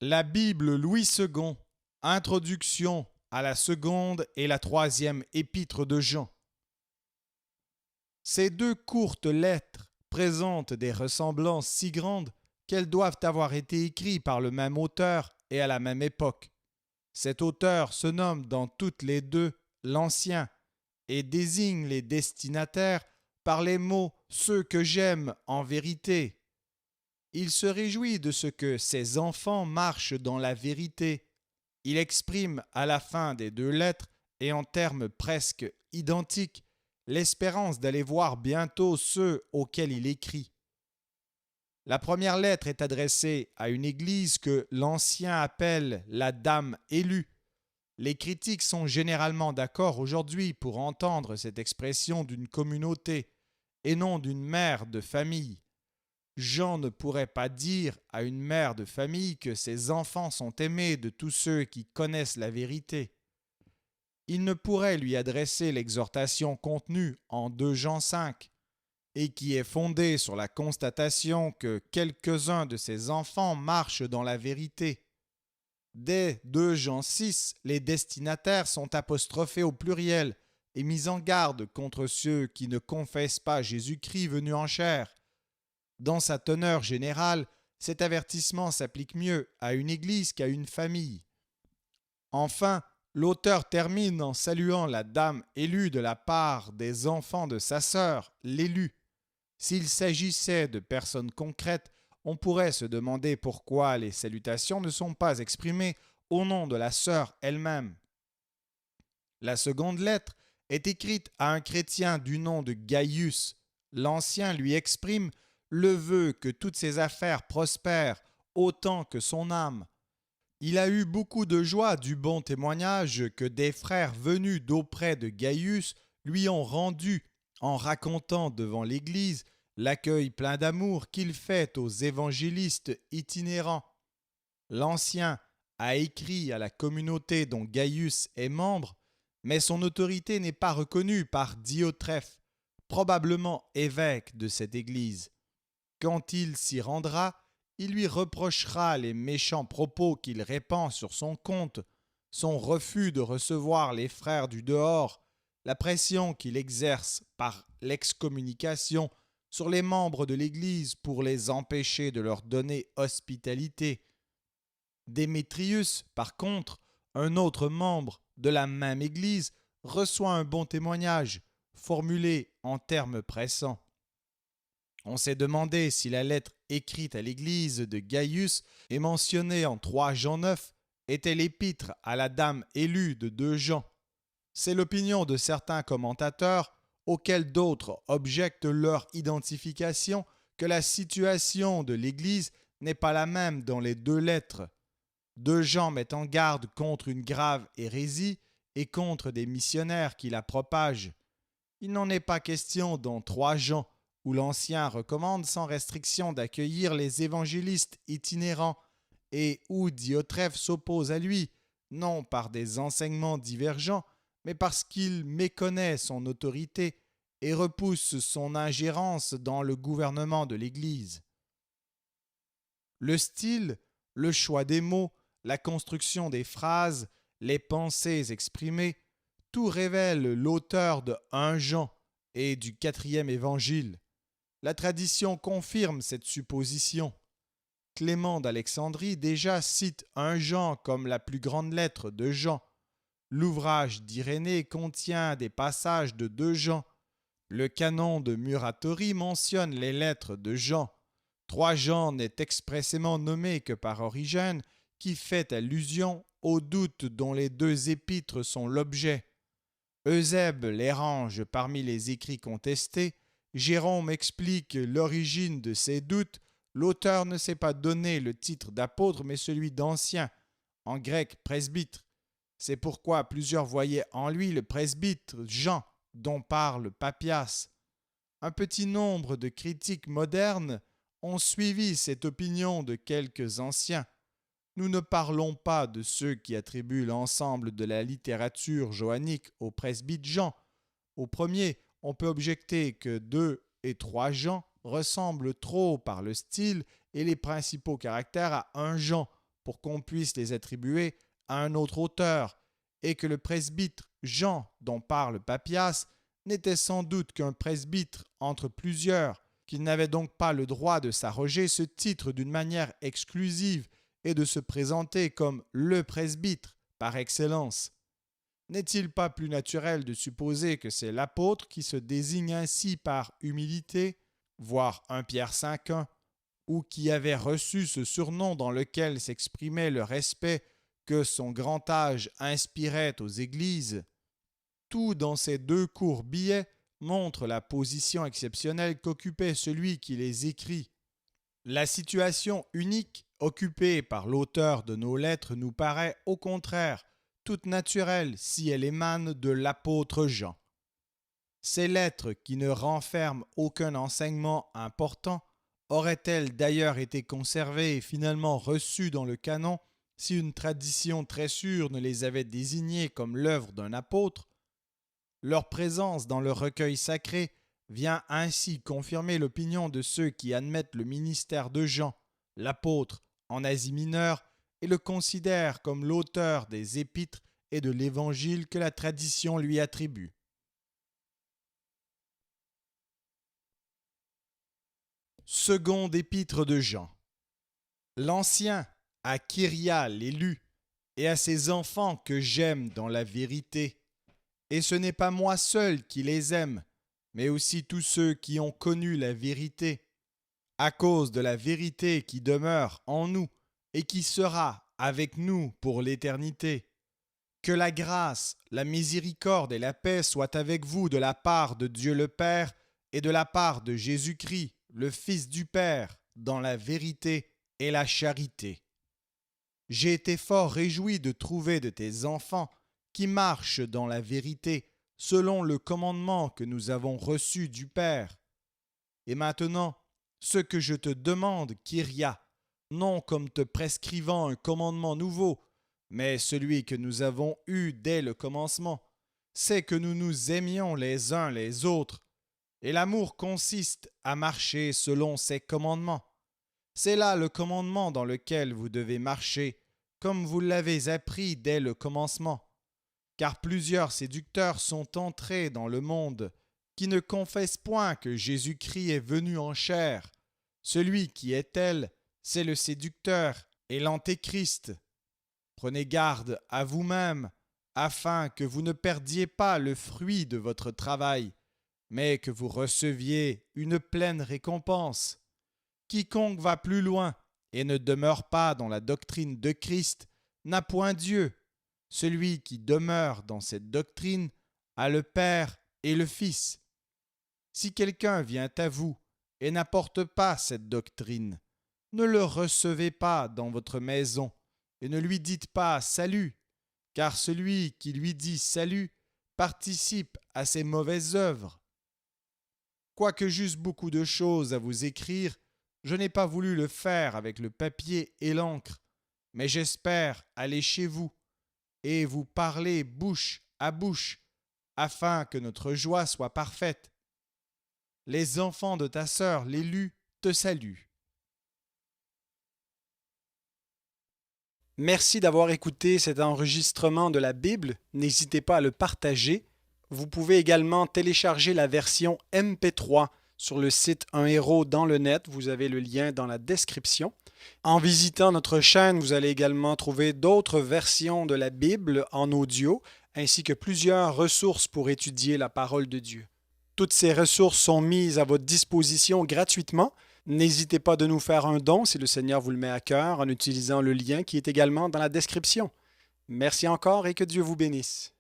La Bible Louis II, introduction à la seconde et la troisième épître de Jean. Ces deux courtes lettres présentent des ressemblances si grandes qu'elles doivent avoir été écrites par le même auteur et à la même époque. Cet auteur se nomme dans toutes les deux l'Ancien et désigne les destinataires par les mots « ceux que j'aime en vérité ». Il se réjouit de ce que ses enfants marchent dans la vérité. Il exprime à la fin des deux lettres, et en termes presque identiques, l'espérance d'aller voir bientôt ceux auxquels il écrit. La première lettre est adressée à une église que l'Ancien appelle la Dame élue. Les critiques sont généralement d'accord aujourd'hui pour entendre cette expression d'une communauté et non d'une mère de famille. Jean ne pourrait pas dire à une mère de famille que ses enfants sont aimés de tous ceux qui connaissent la vérité. Il ne pourrait lui adresser l'exhortation contenue en 2 Jean 5 et qui est fondée sur la constatation que quelques-uns de ses enfants marchent dans la vérité. Dès 2 Jean 6, les destinataires sont apostrophés au pluriel et mis en garde contre ceux qui ne confessent pas Jésus-Christ venu en chair. Dans sa teneur générale, cet avertissement s'applique mieux à une église qu'à une famille. Enfin, l'auteur termine en saluant la dame élue de la part des enfants de sa sœur, l'élu. S'il s'agissait de personnes concrètes, on pourrait se demander pourquoi les salutations ne sont pas exprimées au nom de la sœur elle-même. La seconde lettre est écrite à un chrétien du nom de Gaius. L'Ancien lui exprime le vœu que toutes ses affaires prospèrent autant que son âme. Il a eu beaucoup de joie du bon témoignage que des frères venus d'auprès de Gaius lui ont rendu en racontant devant l'Église l'accueil plein d'amour qu'il fait aux évangélistes itinérants. L'Ancien a écrit à la communauté dont Gaius est membre, mais son autorité n'est pas reconnue par Diotrephe, probablement évêque de cette Église. Quand il s'y rendra, il lui reprochera les méchants propos qu'il répand sur son compte, son refus de recevoir les frères du dehors, la pression qu'il exerce par l'excommunication sur les membres de l'Église pour les empêcher de leur donner hospitalité. Démétrius, par contre, un autre membre de la même Église, reçoit un bon témoignage, formulé en termes pressants. On s'est demandé si la lettre écrite à l'église de Gaius et mentionnée en 3 Jean 9 était l'épître à la dame élue de 2 Jean. C'est l'opinion de certains commentateurs, auxquels d'autres objectent leur identification, que la situation de l'église n'est pas la même dans les deux lettres. 2 Jean met en garde contre une grave hérésie et contre des missionnaires qui la propagent. Il n'en est pas question dans 3 Jean, où l'Ancien recommande sans restriction d'accueillir les évangélistes itinérants et où Diotrephe s'oppose à lui, non par des enseignements divergents, mais parce qu'il méconnaît son autorité et repousse son ingérence dans le gouvernement de l'Église. Le style, le choix des mots, la construction des phrases, les pensées exprimées, tout révèle l'auteur de 1 Jean et du 4e évangile. La tradition confirme cette supposition. Clément d'Alexandrie déjà cite 1 Jean comme la plus grande lettre de Jean. L'ouvrage d'Irénée contient des passages de 2 Jean. Le canon de Muratori mentionne les lettres de Jean. 3 Jean n'est expressément nommé que par Origène, qui fait allusion aux doutes dont les 2 épîtres sont l'objet. Eusèbe les range parmi les écrits contestés. Jérôme explique l'origine de ces doutes. L'auteur ne s'est pas donné le titre d'apôtre, mais celui d'ancien, en grec presbytre. C'est pourquoi plusieurs voyaient en lui le presbytre Jean, dont parle Papias. Un petit nombre de critiques modernes ont suivi cette opinion de quelques anciens. Nous ne parlons pas de ceux qui attribuent l'ensemble de la littérature johannique au presbyte Jean. Au premier, on peut objecter que 2 et 3 Jean ressemblent trop par le style et les principaux caractères à 1 Jean pour qu'on puisse les attribuer à un autre auteur, et que le presbytre Jean dont parle Papias n'était sans doute qu'un presbytre entre plusieurs, qu'il n'avait donc pas le droit de s'arroger ce titre d'une manière exclusive et de se présenter comme le presbytre par excellence. N'est-il pas plus naturel de supposer que c'est l'apôtre qui se désigne ainsi par humilité, voire 1 Pierre 5,1, ou qui avait reçu ce surnom dans lequel s'exprimait le respect que son grand âge inspirait aux églises? Tout dans ces deux courts billets montre la position exceptionnelle qu'occupait celui qui les écrit. La situation unique occupée par l'auteur de nos lettres nous paraît au contraire toute naturelle si elle émane de l'apôtre Jean. Ces lettres, qui ne renferment aucun enseignement important, auraient-elles d'ailleurs été conservées et finalement reçues dans le canon si une tradition très sûre ne les avait désignées comme l'œuvre d'un apôtre? Leur présence dans le recueil sacré vient ainsi confirmer l'opinion de ceux qui admettent le ministère de Jean, l'apôtre, en Asie mineure et le considèrent comme l'auteur des épîtres et de l'évangile que la tradition lui attribue. Seconde épître de Jean. L'Ancien, à Kyria l'élu, et à ses enfants que j'aime dans la vérité. Et ce n'est pas moi seul qui les aime, mais aussi tous ceux qui ont connu la vérité, à cause de la vérité qui demeure en nous et qui sera avec nous pour l'éternité. Que la grâce, la miséricorde et la paix soient avec vous de la part de Dieu le Père et de la part de Jésus-Christ, le Fils du Père, dans la vérité et la charité. J'ai été fort réjoui de trouver de tes enfants qui marchent dans la vérité, selon le commandement que nous avons reçu du Père. Et maintenant, ce que je te demande, Kyria, non comme te prescrivant un commandement nouveau, mais celui que nous avons eu dès le commencement, c'est que nous nous aimions les uns les autres, et l'amour consiste à marcher selon ses commandements. C'est là le commandement dans lequel vous devez marcher, comme vous l'avez appris dès le commencement. Car plusieurs séducteurs sont entrés dans le monde, qui ne confessent point que Jésus-Christ est venu en chair. Celui qui est tel, c'est le séducteur et l'antéchrist. Prenez garde à vous-même, afin que vous ne perdiez pas le fruit de votre travail, mais que vous receviez une pleine récompense. Quiconque va plus loin et ne demeure pas dans la doctrine de Christ n'a point Dieu. Celui qui demeure dans cette doctrine a le Père et le Fils. Si quelqu'un vient à vous et n'apporte pas cette doctrine, ne le recevez pas dans votre maison et ne lui dites pas salut, car celui qui lui dit salut participe à ses mauvaises œuvres. Quoique j'eusse beaucoup de choses à vous écrire, je n'ai pas voulu le faire avec le papier et l'encre, mais j'espère aller chez vous et vous parler bouche à bouche, afin que notre joie soit parfaite. Les enfants de ta sœur, l'élu, te saluent. Merci d'avoir écouté cet enregistrement de la Bible. N'hésitez pas à le partager. Vous pouvez également télécharger la version MP3 sur le site Un Héros dans le net. Vous avez le lien dans la description. En visitant notre chaîne, vous allez également trouver d'autres versions de la Bible en audio, ainsi que plusieurs ressources pour étudier la parole de Dieu. Toutes ces ressources sont mises à votre disposition gratuitement. N'hésitez pas de nous faire un don si le Seigneur vous le met à cœur en utilisant le lien qui est également dans la description. Merci encore et que Dieu vous bénisse.